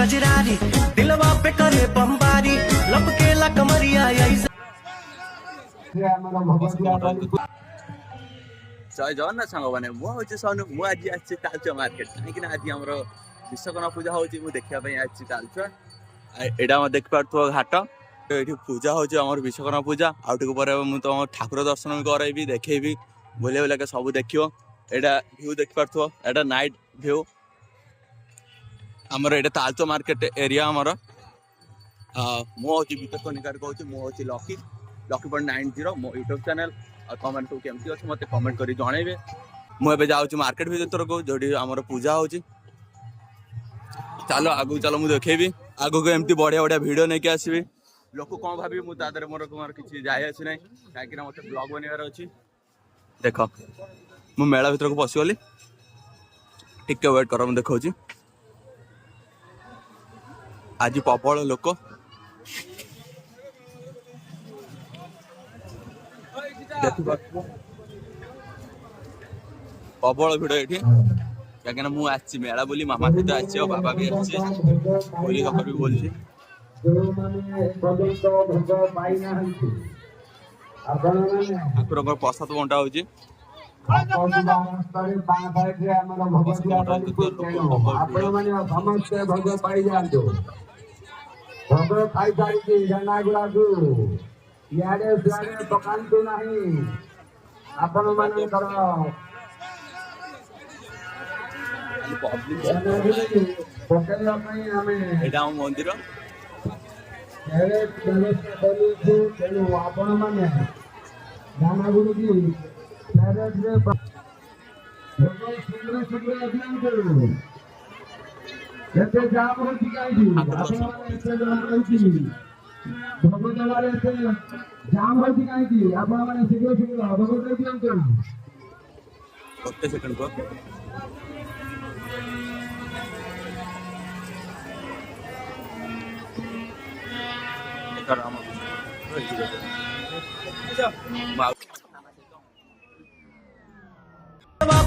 कजरारी दिलवा पे करे बमबारी लपकेला कमरिया ऐसे जय जगन्नाथ सांग मैंने मुझे सनु मुझे आज तालचुआ मार्केट कहीं आज आम विश्वकर्मा पूजा हो देखापी आज तालचुआ यहाँ देख पार घाट ये पूजा हो विश्वकर्मा पूजा आउटे मुझे तुम ठाकुर दर्शन भी करबी देखेबी बुले बुलाके सब देख यहाँ भ्यू देख पार यहाँ नाइट भ्यू आमर ये तालचुआ मार्केट एरिया आमर मुझे विकास कनिकार कहूँ मुझे लकी लकी पॉइंट 90 मो यूट्यूब चैनल और कमेंट सब केमती अच्छे मत कमेंट कर जनइबे मुझे जाऊँ मार्केट भीतर को जो आम पूजा हो चलो आगू चलो मुझे देखेबी आगू को एमती बढ़िया बढ़िया वीडियो नहीं आसबि लोक कौन भावी मुझे मोर किसी जाए आसी ना कहीं मत ब्लॉग बनवार अच्छी देख मु मेला भीतर को पशिगली टिके वेट कर मुझे देखा आज प्रबल लोक प्रबल भिड़ ये कहीं मुझे मेला बोली मामा सहित आसी बाबा भी आसी भी बोलছি ठाकुर प्रसाद बंटा हो भोग खाई सारी जाना गुड़ा इे सियाड़े पकातु ना आपण मानकर मंदिर तेणु आपण मैंने जाना गुड़ की शीघ्र शीघ्र दिखाते କେତେ ଜାମ ହଉଛି କାହିଁକି ଆପଣମାନେ ଏତେ ଜାମ ରହିଛି ଭୋଗ ଦେବାରେ ଏତେ ଜାମ ହଉଛି କାହିଁକି ଆପଣମାନେ ଶୀଘ୍ର ଶୀଘ୍ର ଭୋଗ ଦେଇ ଦିଅନ୍ତୁ ଗୋଟେ ସେକେଣ୍ଡ को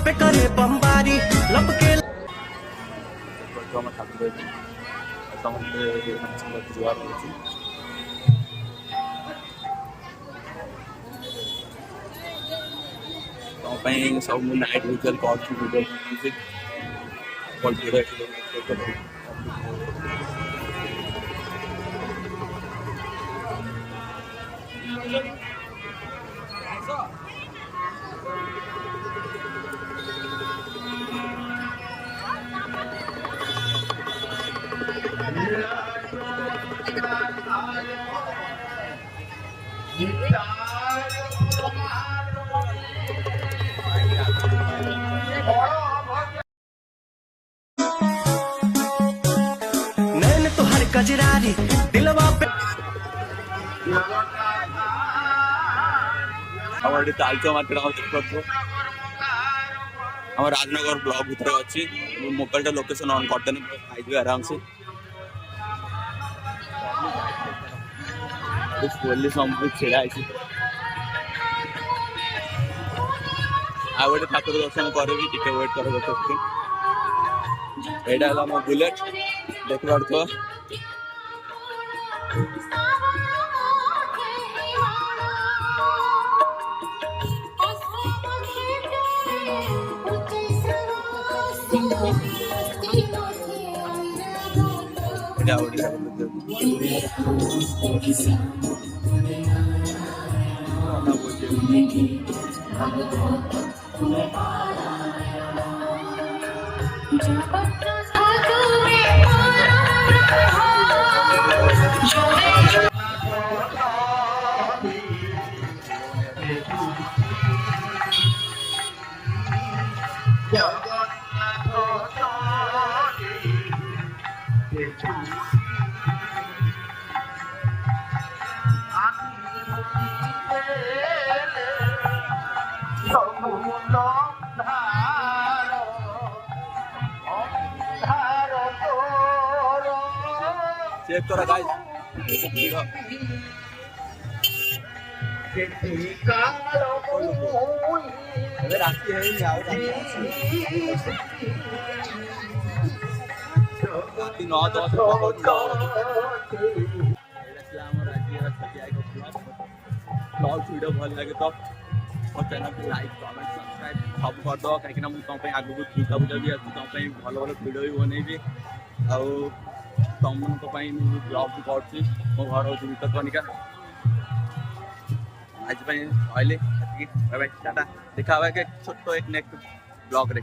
पे करे बमबारी लपके सब नाइट विजुअल म्यूजिक नैन तो हर कजरारी दिलवा पे तालचुआ मार्केट राजनगर ब्लॉक भीतर अच्छी मोबाइल लोकेशन ऑन करते खाई आराम से पुलिस छिड़ा आ गए ठाकुर दर्शन करी टिके वेट कर यहाँ मो बुलेट देख पार चेक करो गाइस राशि है ରାତି 9-10 ब्लॉग वीडियो भल लगे तो ମୋ ଚ୍ୟାନେଲକୁ ଲାଇକ୍ କମେଣ୍ଟ ସବସ୍କ୍ରାଇବ୍ ସବୁ କରିଦେବ କାହିଁକିନା ମୁଁ ତୁମ ପାଇଁ ଆଗକୁ ଦୁର୍ଗା ପୂଜା ବି ଆସୁଛି ତୁମ ପାଇଁ ଭଲ ଭଲ ଭିଡ଼ିଓ ବି ବନେଇବି ଆଉ ତୁମମାନଙ୍କ ପାଇଁ ମୁଁ ବ୍ଲଗ୍ ବି କରୁଛି ମୋ ଘର ହେଉଛି ଭିତରକନିକା ଆଜି ପାଇଁ ରହିଲି ଏତିକି ବାଏ ବାଏ ଟାଟା ଦେଖା ହେବା ଛୋଟ ଏକ ନେକ୍ସଟ ବ୍ଲଗ୍ରେ।